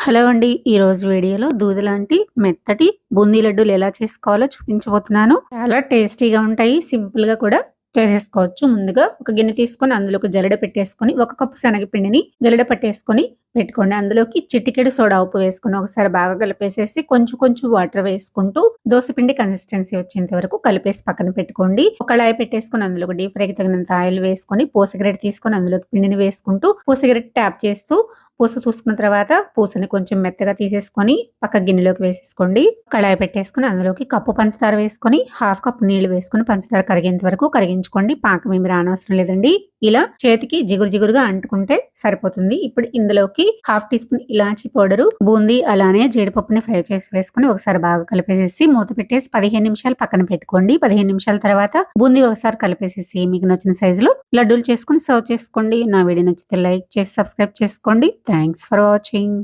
Hello అండి. ఈరోజు వీడియోలో దూదలాంటి మెత్తటి బూందీ లడ్డూలు ఎలా చేసుకోవాలో చూపించబోతున్నాను. చాలా టేస్టీగా ఉంటాయి. సింపుల్‌గా కూడా చేసేసుకోవచ్చు. ముందుగా ఒక గిన్నె తీసుకొని అందులోకి జల్లెడ పెట్టేసుకొని, ఒక కప్పు శనగపిండిని జల్లెడ పట్టేసుకొని పెట్టుకోండి. అందులోకి చిటికెడు సోడా ఉప్పు వేసుకొని ఒకసారి బాగా కలిపేసేసి కొంచెం కొంచెం వాటర్ వేసుకుంటూ దోసపిండి కన్సిస్టెన్సీ వచ్చేంత వరకు కలిపేసి పక్కన పెట్టుకోండి. ఒక కళాయి పెట్టేసుకొని అందులోకి డీప్ ఫ్రైకి తగినంత ఆయిల్ వేసుకొని పూసగరిటె తీసుకొని అందులోకి పిండిని వేసుకుంటూ పూసగరిటె ట్యాప్ చేస్తూ పూస చూసుకున్న తర్వాత పూసని కొంచెం మెత్తగా తీసేసుకొని పక్క గిన్నెలోకి వేసేసుకోండి. కళాయి పెట్టేసుకొని అందులోకి కప్పు పంచదార వేసుకొని హాఫ్ కప్ నీళ్లు వేసుకొని పంచదార కరిగేంత వరకు కరిగించుకోండి. పాకం ఏమి రానవసరం లేదండి. ఇలా చేతికి జిగురు జిగురుగా అంటుకుంటే సరిపోతుంది. ఇప్పుడు ఇందులోకి హాఫ్ టీ స్పూన్ ఇలాచీ పౌడరు, బూందీ అలానే జీడిపప్పుని ఫ్రై చేసి వేసుకొని ఒకసారి బాగా కలిపేసేసి మూత పెట్టేసి 15 నిమిషాలు పక్కన పెట్టుకోండి. 15 నిమిషాల తర్వాత బూందీ ఒకసారి కలిపేసేసి మీకు నచ్చిన సైజులో లడ్డూలు చేసుకొని సర్వ్ చేసుకోండి. నా వీడియో నచ్చితే లైక్ చేసి సబ్స్క్రైబ్ చేసుకోండి. Thanks for watching.